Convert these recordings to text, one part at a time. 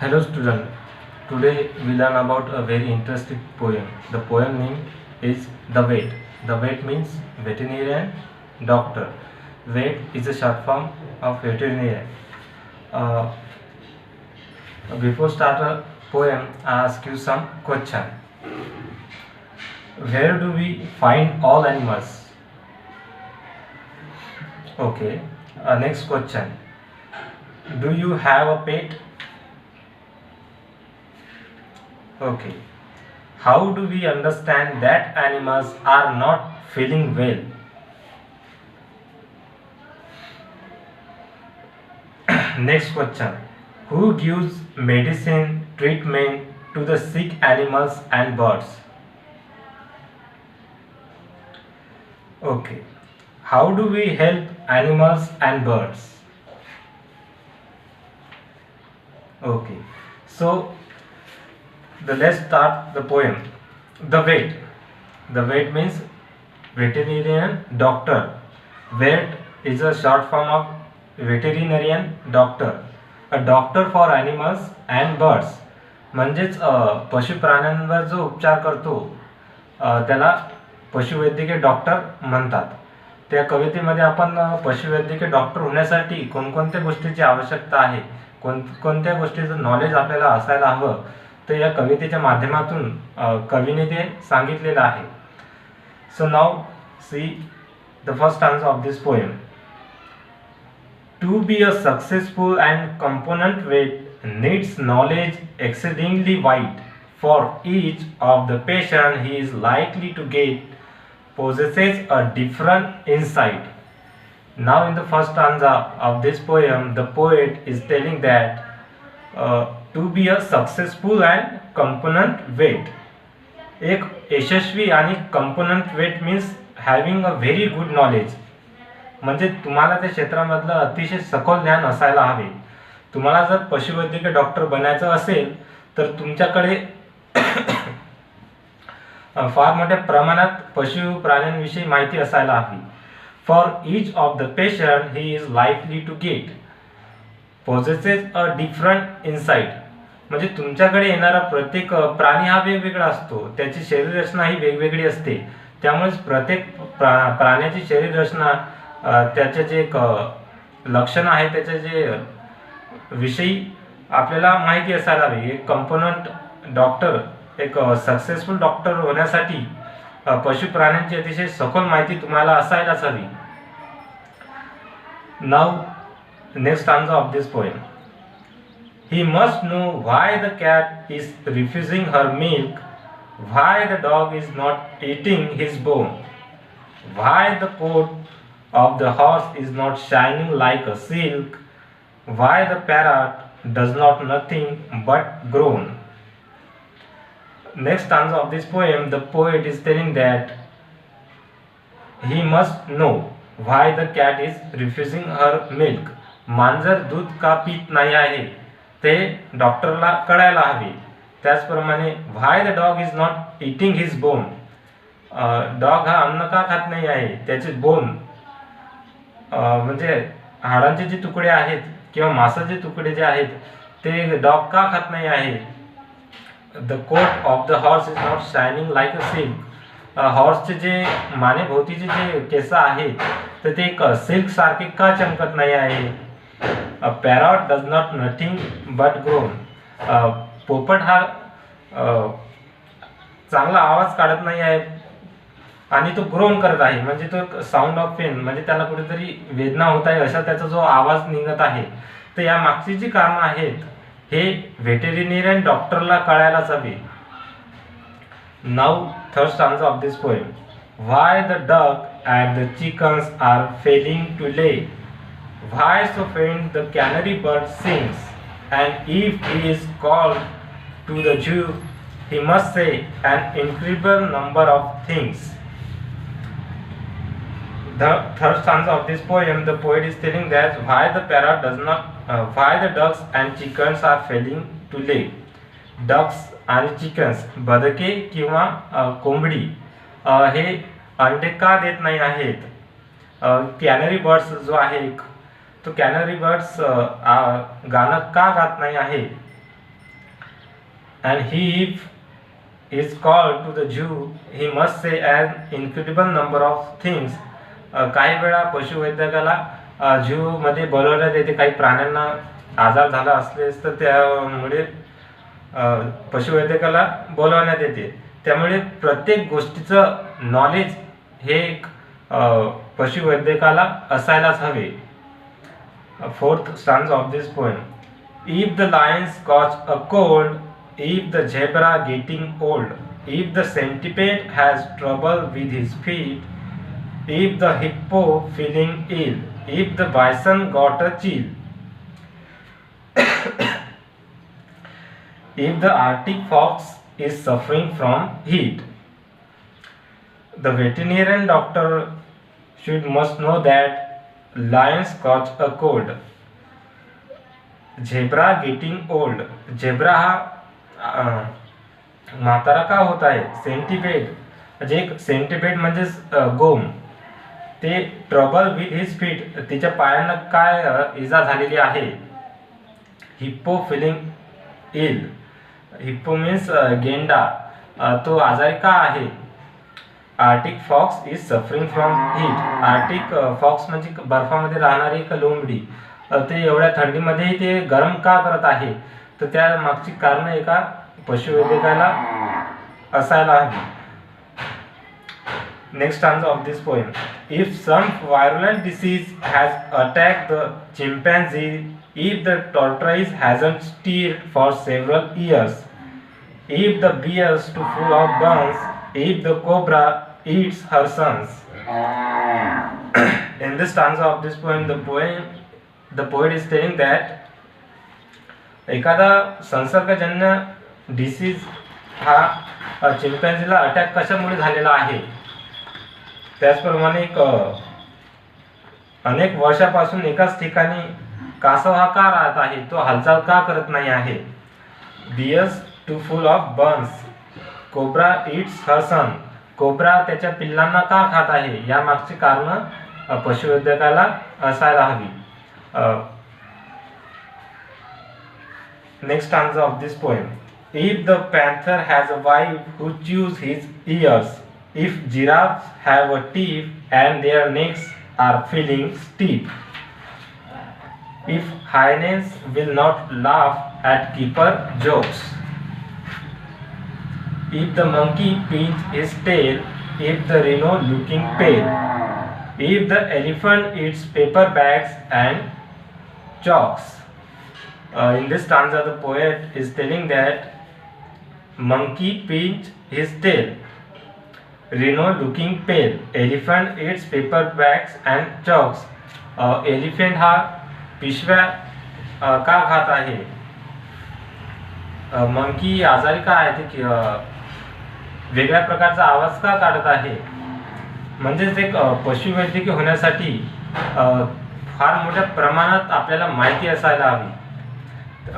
Hello student, today we learn about a very interesting poem. The poem name is The Vet. The Vet means veterinarian doctor. Vet is a short form of veterinarian. Uh, Before start a poem, I ask you some question. Where do we find all animals? Okay. Next question. Do you have a pet? Okay. How do we understand that animals are not feeling well? Next question. Who gives medicine treatment to the sick animals and birds? Okay. How do we help animals and birds? Okay. So let's start the poem. The vet. The vet means veterinarian doctor. Vet is a short form of veterinarian doctor. A doctor for animals and birds. म्हणजेच पशुप्राण्यांवर जो उपचार करतो त्याला पशुवैद्यकीय doctor म्हणतात. त्या कवितेमध्ये आपण पशुवैद्यकीय डॉक्टर होण्यासाठी कोणकोणत्या गोष्टीची आवश्यकता आहे, कोणत्या गोष्टीचं नॉलेज आपल्याला असायला हवं, तर या कवितेच्या माध्यमातून कवीने ते सांगितलेलं आहे. So now see the first stanza of this poem. To be a successful and component vet needs knowledge exceedingly wide. For each of the patient he is likely to get possesses a different insight. Now in the first stanza of this poem, the poet is telling that to be a successful and component vet. एक यशस्वी आणि component vet means having a very good knowledge. म्हणजे तुम्हाला त्या क्षेत्रामधलं अतिशय सखोल ज्ञान असायला हवे. तुम्हाला जर पशुवैद्यकीय डॉक्टर बनायचं असेल तर तुमच्याकडे फार मोठ्या प्रमाणात पशु प्राण्यांविषयी माहिती असायला हवी. For each of the patient he is likely to get possesses a different insight. म्हणजे तुमच्याकडे येणारा प्रत्येक प्राणी हा वेगवेगळा असतो, त्याची शरीर रचना ही वेगवेगळी असते. त्यामुळेच प्रत्येक प्राण्याची शरीर रचना, त्याचे जे लक्षण आहे, त्याचे जे विषयी आपल्याला माहिती असायला हवी. एक कंपोनंट डॉक्टर, एक सक्सेसफुल डॉक्टर होण्यासाठी पशु प्राण्यांची अतिशय सखोल माहिती तुम्हाला असायलाच हवी. Now next stanza of this poem. He must know why the cat is refusing her milk, why the dog is not eating his bone, why the coat of the horse is not shining like a silk, why the parrot does not nothing but groan. Next stanza of this poem, the poet is telling that he must know why the cat is refusing her milk. मांजर दूध का पीत नाही आहे ते डॉक्टरला कळायला हवे. त्याचप्रमाणे why the dog is not eating his bone. Dog हा अन्न का खात नाही आहे, त्याचे बोन म्हणजे हाडांचे जे तुकडे आहेत किंवा मांसाचे तुकडे जे आहेत ते डॉग का खात नाही आहे. The coat of the horse is not shining like a silk. हॉर्सचे जे मानेभोवतीचे जे केस आहेत तर ते एक सिल्क सारखे का चमकत नाही आहे. A parrot does not nothing but groan. पोपट हा चांगला आवाज काढत नाही आहे आणि तो ग्रोन करत आहे. म्हणजे तो साऊंड ऑफ पेन, म्हणजे त्याला कुठेतरी वेदना होत आहे असा त्याचा जो आवाज निघत आहे. तर या मागची जी कारणं आहेत हे व्हेटेरिनेरियन डॉक्टरला कळायलाच हवे. Now third stanza of this poem. Why the duck and the chickens are failing to lay, why so faint the canary bird sings, and if he is called to the Jew he must say an incredible number of things. The third stanza of this poem, the poet is telling that why the parrot does not why the ducks and chickens are failing to lay. Ducks आणि chickens, बदके किंवा कोंबडी हे अंडे का देत नाही आहेत. कॅनरी बर्ड्स जो आहे तो कॅनरी बर्ड्स गाणं का गात नाही आहे and he is called to the Jew, he must say an incredible number of things. काही वेळा पशुवैद्यकाला मध्ये बोलवण्यात येते. काही प्राण्यांना आजार झाला असलेस तर त्यामुळे पशुवैद्यकाला बोलवण्यात येते. त्यामुळे प्रत्येक गोष्टीचं नॉलेज हे एक पशुवैद्यकाला असायलाच हवे. Fourth stanza of this poem. If the lions catch a cold, if the zebra getting old, if the centipede has trouble with his feet, if the hippo feeling ill, if the bison got a chill, if the Arctic fox is suffering from heat. The veterinarian doctor must know that lions catch a cold. Zebra getting old. Zebra हा म्हातारा का होत आहे. सेंटिपेड म्हणजे एक सेंटिपेड म्हणजेच गोम, ते ट्रबल विथ हिज फीट, तिच्या पायांना काय इजा झालेली आहे. Hippo feeling ill. Hippo means गेंडा, तो आजारी का आहे. Arctic fox is suffering from heat. Arctic fox म्हणजे बर्फामध्ये राहणारी एक लोंबडी, ते एवढ्या थंडीमध्येही ते गरम का करत आहे. तर त्या मागची कारण एका पशुवैद्यकाला असायला हवी. Next stanza of this poem. If some virulent disease has attacked the chimpanzee, if the tortoise hasn't stirred for several years, if the bears too full of burns, if the cobra eats her sons. In this stanza of this poem, the poet is telling that एखादा संसर्गजन्य disease हा चिंपॅन्झीला attack कशामुळे झालेला आहे. त्याचप्रमाणे अनेक वर्षापासून एकाच ठिकाणी कासव हा का राहत आहे, तो हालचाल का करत नाही आहे. Bears too full of burns, cobra eats her son, cobra त्याच्या पिल्लांना का खात आहे. या मागची कारण पशुवैद्यकाला असायला हवी. Next stanza of this poem. If the panther has a wife who chews his ears, if giraffes have a teeth and their necks are feeling stiff, if hyenas will not laugh at keeper jokes, if the monkey pinch his tail, if the rhino looking pale, if the elephant eats paper bags and chalks. In this stanza the poet is telling that monkey pinch his tail, rhino looking pale, elephant eats paper bags and chalks. Elephant हा पिशव्या का खात आहे. Monkey आजारी का आहे, ते वेगळ्या प्रकारचा आवाज का काढत आहे. म्हणजेच एक पशुवैद्यकीय होण्यासाठी फार मोठ्या प्रमाणात आपल्याला माहिती असायला हवी.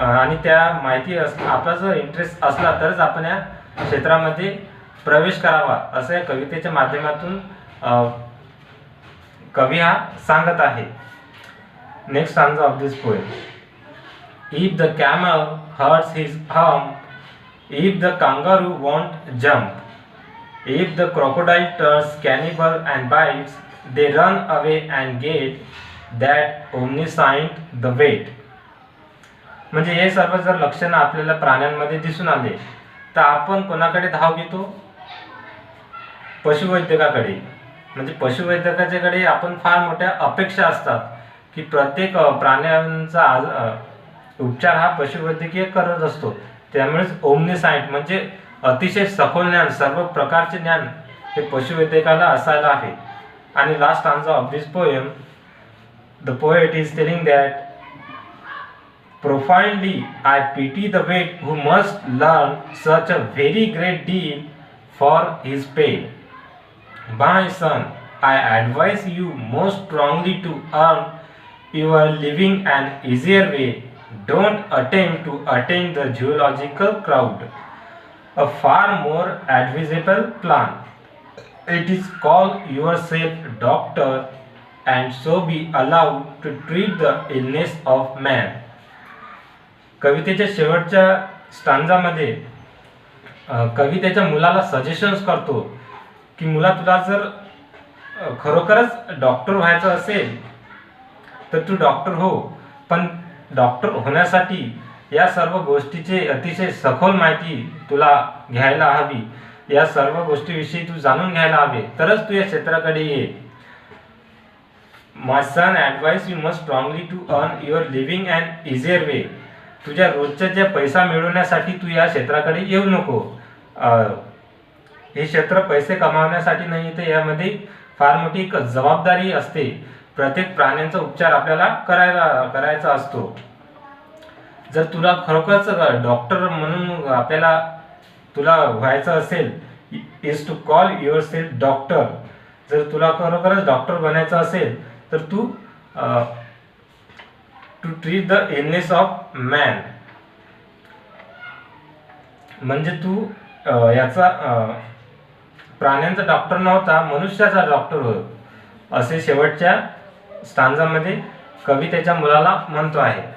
आणि त्या माहिती आपला जर इंटरेस्ट असला तरच आपण या क्षेत्रामध्ये प्रवेश करावा, असं या कवितेच्या माध्यमातून कवी हा सांगत आहे. Next stanza of this poem. If the camel hurts his hump, if the kangaroo won't jump, if the crocodile turns cannibal and bites, they run away and get that omniscient the weight. म्हणजे हे सर्व जर लक्षणं आपल्याला प्राण्यांमध्ये दिसून आले तर आपण कोणाकडे धाव घेतो. पशुवैद्यकाकडे. म्हणजे पशुवैद्यकाच्याकडे आपण फार मोठ्या अपेक्षा असतात की प्रत्येक प्राण्यांचा उपचार हा पशुवैद्यकीय करत असतो. त्यामुळेच ओमनीसाइंट म्हणजे अतिशय सखोल ज्ञान, सर्व प्रकारचे ज्ञान हे पशुवैद्यकाला असायला हवे. आणि last stanza of this poem, the poet is telling that profoundly I pity the vet who must learn such a very great deal for his pay. My son, I advise you most strongly to earn your living an easier way. Don't attempt to attain the zoological crowd. A far more advisable plan. It is called yourself doctor and so be allowed to treat the illness of man. कवितेच्या शेवटच्या स्टांजामध्ये कवी त्याच्या मुलाला suggestions करतो की मुला तुला जर खरोखरच डॉक्टर व्हायचं असेल तर तू डॉक्टर हो, पण डॉक्टर होण्यासाठी या सर्व गोष्टीचे अतिशय सखोल माहिती तुला घ्यायला हवी, या सर्व गोष्टीविषयी तू जाणून घ्यायला हवे, तरच तू या क्षेत्राकडे ये. My son advise you must strongly to earn your living and easier way. तुझ्या रोजच्या ज्या पैसा मिळवण्यासाठी तू या क्षेत्राकडे येऊ नको. हे क्षेत्र पैसे कमावण्यासाठी नाही, तर यामध्ये फार मोठी एक जबाबदारी असते. प्रत्येक प्राण्यांचा उपचार आपल्याला करायचा असतो. जर तुला खरोखरच डॉक्टर म्हणून तुला व्हायचं असेल, is to call your self doctor. जर तुला खरोखरच डॉक्टर बनायचं असेल तर तू to treat the illness of man, म्हणजे तू याचा प्राण्यांचा डॉक्टर नव्हता, मनुष्याचा डॉक्टर हो, असे शेवटच्या स्टांजामध्ये कवी त्याच्या मुलाला म्हणतो आहे.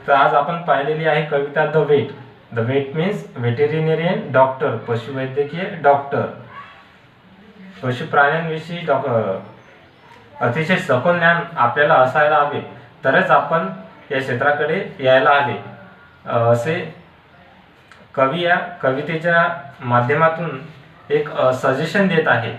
तर आज आपण पाहिलेली आहे कविता the vet. The vet means veterinarian doctor, पशुवैद्यकीय डॉक्टर. पशु प्राण्यांविषयी अतिशय सखोल ज्ञान आपल्याला असायला हवे, तरच आपण या क्षेत्राकडे यायला हवे, असे कवी या कवितेच्या माध्यमातून एक सजेशन देत आहे.